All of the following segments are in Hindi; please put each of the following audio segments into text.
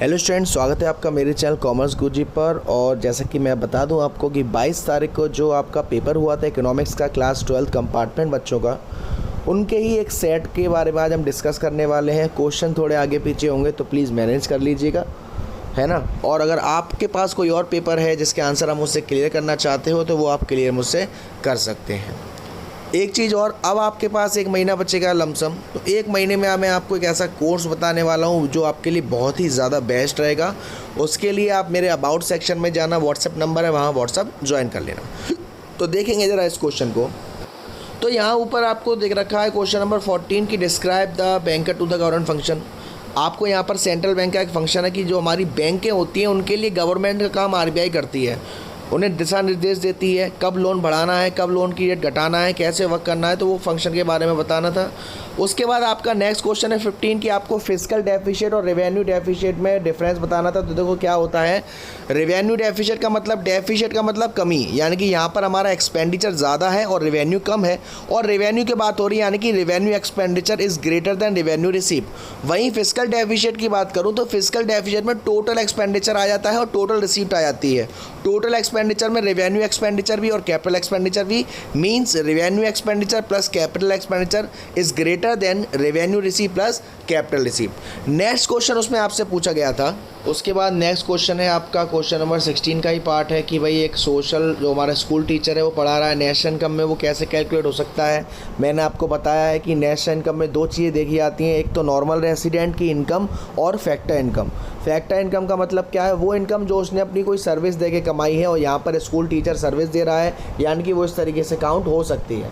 हेलो स्टूडेंट, स्वागत है आपका मेरे चैनल कॉमर्स गुरुजी पर। और जैसा कि मैं बता दूं आपको कि 22 तारीख को जो आपका पेपर हुआ था इकोनॉमिक्स का क्लास 12 कंपार्टमेंट बच्चों का, उनके ही एक सेट के बारे में आज हम डिस्कस करने वाले हैं। क्वेश्चन थोड़े आगे पीछे होंगे तो प्लीज़ मैनेज कर लीजिएगा, है ना। और अगर आपके पास कोई और पेपर है जिसके आंसर आप मुझसे क्लियर करना चाहते हो तो वो आप क्लियर मुझसे कर सकते हैं। एक चीज़ और, अब आपके पास एक महीना बचेगा लमसम, तो एक महीने में मैं आपको एक ऐसा कोर्स बताने वाला हूँ जो आपके लिए बहुत ही ज़्यादा बेस्ट रहेगा। उसके लिए आप मेरे अबाउट सेक्शन में जाना, व्हाट्सएप नंबर है, वहाँ व्हाट्सएप ज्वाइन कर लेना। तो देखेंगे ज़रा इस क्वेश्चन को। तो यहाँ ऊपर आपको देख रखा है क्वेश्चन नंबर 14 की describe the banker to the government function. आपको यहाँ पर सेंट्रल बैंक का एक फंक्शन है कि जो हमारी बैंकें होती हैं उनके लिए गवर्नमेंट का काम आरबीआई करती है, उन्हें दिशा निर्देश देती है कब लोन बढ़ाना है, कब लोन की रेट घटाना है, कैसे वर्क करना है, तो वो फंक्शन के बारे में बताना था। उसके बाद आपका नेक्स्ट क्वेश्चन है 15 की, आपको फिस्कल डेफिशिएट और रेवेन्यू डेफिशिएट में डिफरेंस बताना था। तो देखो क्या होता है, रेवेन्यू डेफिशिएट का मतलब, डेफिशिएट का मतलब कमी, यानी कि यहाँ पर हमारा एक्सपेंडिचर ज़्यादा है और रेवेन्यू कम है, और रेवेन्यू की बात हो रही है यानी कि revenue expenditure is greater than revenue receive. वहीं फिस्कल डेफिशिएट की बात करूँ तो फिस्कल डेफिशिएट में टोटल एक्सपेंडिचर आ जाता है और टोटल रिसीप्ट आ जाती है। टोटल एक्सपेंडिचर में रेवेन्यू एक्सपेंडिचर भी और कैपिटल एक्सपेंडिचर भी, means revenue expenditure plus capital expenditure is greater than revenue receive plus capital receive. Next question उसमें आपसे पूछा गया था। उसके बाद नेक्स्ट क्वेश्चन है आपका क्वेश्चन नंबर 16 का ही पार्ट है कि भाई एक सोशल जो हमारा स्कूल टीचर है वो पढ़ा रहा है, नेशनल इनकम में वो कैसे कैलकुलेट हो सकता है। मैंने आपको बताया है कि नेशनल इनकम में दो चीज़ें देखी जाती हैं, एक तो नॉर्मल रेसिडेंट की इनकम और फैक्टर इनकम। फैक्टर इनकम का मतलब क्या है, वो इनकम जो उसने अपनी कोई सर्विस दे के कमाई है और यहाँ पर स्कूल टीचर सर्विस दे रहा है, यानी कि वो इस तरीके से काउंट हो सकती है।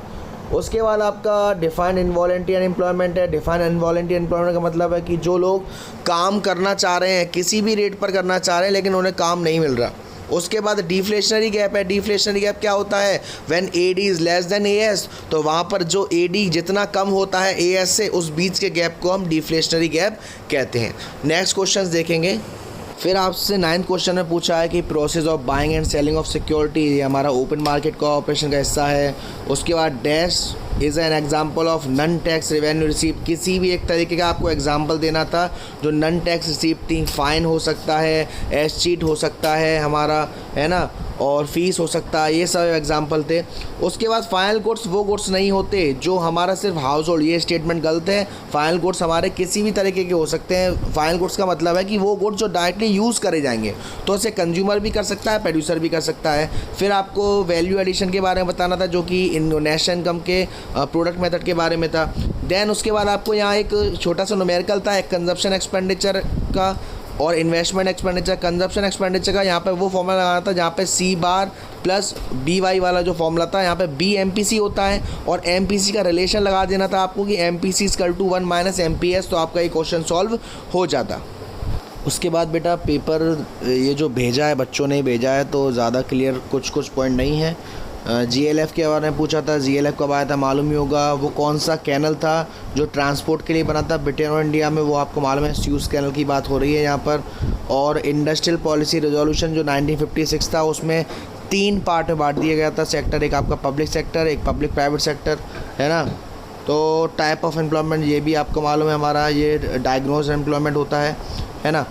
उसके बाद आपका डिफाइंड इनवॉलंटियर एम्प्लॉयमेंट है। डिफाइंड इनवॉलंटियर एम्प्लॉयमेंट का मतलब है कि जो लोग काम करना चाह रहे हैं, किसी भी रेट पर करना चाह रहे हैं लेकिन उन्हें काम नहीं मिल रहा। उसके बाद डिफ्लेशनरी गैप है। डिफ्लेशनरी गैप क्या होता है, when AD is less than AS, तो वहाँ पर जो एडी जितना कम होता है एएस से, उस बीच के गैप को हम डिफ्लेशनरी गैप कहते हैं। नेक्स्ट क्वेश्चंस देखेंगे। फिर आपसे 9th क्वेश्चन में पूछा है कि process of buying and selling of security, ये हमारा ओपन मार्केट का ऑपरेशन का हिस्सा है। उसके बाद dash is an example of non tax revenue receive, किसी भी एक तरीके का आपको एग्जाम्पल देना था जो नन टैक्स रिसीव थी। फाइन हो सकता है, एस चीट हो सकता है हमारा, है ना, और फीस हो सकता है, ये सब एग्जाम्पल थे। उसके बाद फाइनल गुड्स वो गुड्स नहीं होते जो हमारा सिर्फ हाउस होल्ड, ये स्टेटमेंट गलत है। फाइनल गुड्स हमारे किसी भी तरीके के हो सकते हैं। फाइनल गुड्स का मतलब है कि वो गुड्स जो डायरेक्टली यूज़ करे जाएंगे, तो इसे कंज्यूमर भी कर सकता है, प्रोड्यूसर भी कर सकता है। फिर आपको वैल्यू एडिशन के बारे में बताना था जो कि नेशनल इनकम के प्रोडक्ट मेथड के बारे में था। देन उसके बाद आपको यहाँ एक छोटा सा न्यूमेरिकल था, एक कंजप्शन एक्सपेंडिचर का और इन्वेस्टमेंट एक्सपेंडिचर। कंजप्शन एक्सपेंडिचर का यहाँ पे वो फॉर्मूला लगाना था जहाँ पे सी बार प्लस बी वाई वाला जो फॉर्मूला था, यहाँ पे बी एम पी सी होता है और एम पी सी का रिलेशन लगा देना था आपको कि M P C equal to 1 minus M P S, तो आपका ये क्वेश्चन सॉल्व हो जाता। उसके बाद बेटा पेपर ये जो भेजा है बच्चों ने भेजा है तो ज़्यादा क्लियर कुछ पॉइंट नहीं है। जीएलएफ के बारे में पूछा था, जीएलएफ कब आया था मालूम ही होगा। वो कौन सा कैनल था जो ट्रांसपोर्ट के लिए बना था ब्रिटेन और इंडिया में, वो आपको मालूम है, स्यूज़ कैनल की बात हो रही है यहाँ पर। और इंडस्ट्रियल पॉलिसी रेजोल्यूशन जो 1956 था, उसमें 3 पार्ट में बांट दिया गया था सेक्टर, एक आपका पब्लिक सेक्टर, एक पब्लिक प्राइवेट सेक्टर, है ना। तो टाइप ऑफ एम्प्लॉयमेंट ये भी आपको मालूम है हमारा, ये डायग्नोज एम्प्लॉयमेंट होता है ना।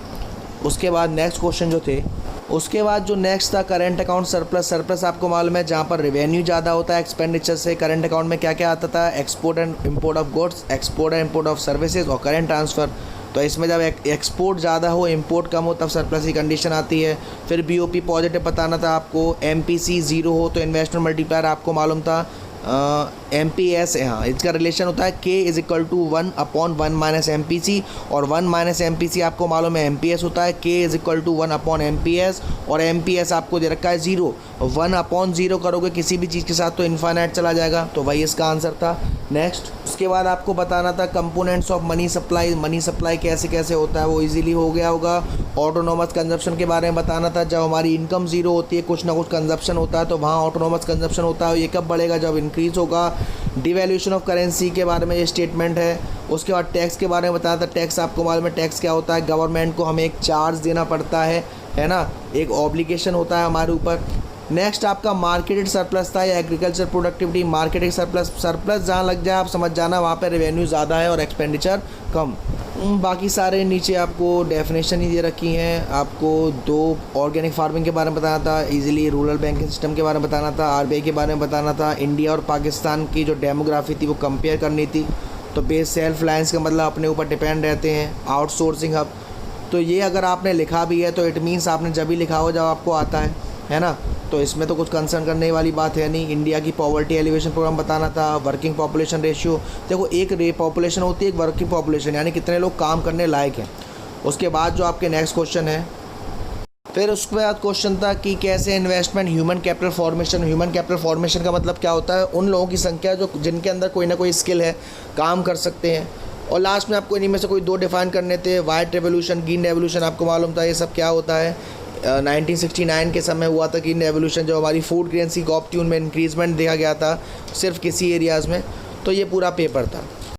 उसके बाद नेक्स्ट क्वेश्चन जो थे, उसके बाद जो नेक्स्ट था करेंट अकाउंट सरप्लस। सरप्लस आपको मालूम है जहाँ पर रेवेन्यू ज़्यादा होता है एक्सपेंडिचर से। करेंट अकाउंट में क्या क्या आता था, export and import of goods, export and import of services और करेंट ट्रांसफ़र। तो इसमें जब एक्सपोर्ट ज़्यादा हो, इंपोर्ट कम हो, तब सरप्लस की कंडीशन आती है। फिर बीओपी पॉजिटिव बताना था आपको, एमपीसी 0 हो तो इन्वेस्टमेंट मल्टीप्लायर आपको मालूम था। MPS है, हाँ, इसका रिलेशन होता है K is equal to 1/1 minus MPC, और 1 माइनस MPC आपको मालूम है MPS होता है। K is equal to 1/MPS और MPS आपको दे रखा है 0। 1/0 करोगे किसी भी चीज़ के साथ तो इन्फाइनाइट चला जाएगा, तो वही इसका आंसर था। नेक्स्ट उसके बाद आपको बताना था components of money supply. Money supply कैसे कैसे होता है वो इजीली हो गया होगा। ऑटोनोमस कंजप्शन के बारे में बताना था, जब हमारी इनकम 0 होती है, कुछ ना कुछ कंजप्शन होता है, तो वहाँ ऑटोनोमस कंजप्शन होता है। ये कब बढ़ेगा, जब इंक्रीज़ होगा। डिवैल्यूएशन ऑफ करेंसी के बारे में ये स्टेटमेंट है। उसके बाद टैक्स के बारे में बताया था, टैक्स आपको मालूम है टैक्स क्या होता है, गवर्नमेंट को हमें एक चार्ज देना पड़ता है ना, एक ऑब्लिगेशन होता है हमारे ऊपर। नेक्स्ट आपका मार्केटेड सरप्लस था या agriculture productivity. Marketed surplus, surplus जहाँ लग जाए आप समझ जाना वहाँ पे रेवेन्यू ज़्यादा है और एक्सपेंडिचर कम। बाकी सारे नीचे आपको डेफिनेशन ही दे रखी हैं। आपको 2 ऑर्गेनिक फार्मिंग के बारे में बताना था, इजीली रूरल बैंकिंग सिस्टम के बारे में बताना था, आरबीआई के बारे में बताना था, इंडिया और पाकिस्तान की जो डेमोग्राफी थी वो कंपेयर करनी थी। तो बेस सेल्फ रिलायंस का मतलब अपने ऊपर डिपेंड रहते हैं, आउटसोर्सिंग हब। तो ये अगर आपने लिखा भी है तो इट मीन्स आपने जब भी लिखा हो जब आपको आता है ना। तो इसमें तो कुछ कंसर्न करने वाली बात है नहीं। इंडिया की पॉवर्टी एलिवेशन प्रोग्राम बताना था, वर्किंग पॉपुलेशन रेशियो। देखो एक पॉपुलेशन होती है, एक वर्किंग पॉपुलेशन, यानी कितने लोग काम करने लायक हैं। उसके बाद जो आपके नेक्स्ट क्वेश्चन है, फिर उसके बाद क्वेश्चन था कि कैसे investment human capital formation. Human capital formation का मतलब क्या होता है, उन लोगों की संख्या जो जिनके अंदर कोई ना कोई स्किल है, काम कर सकते हैं। और लास्ट में आपको इन्हीं में से कोई 2 डिफाइन करने थे, वाइट रेवोल्यूशन, ग्रीन रेवोल्यूशन। आपको मालूम था ये सब क्या होता है। 1969 के समय हुआ था ग्रीन रेवोल्यूशन, जब हमारी फूड करेंसी ऑप्ट्यून में इंक्रीजमेंट देखा गया था सिर्फ किसी एरियाज़ में। तो ये पूरा पेपर था।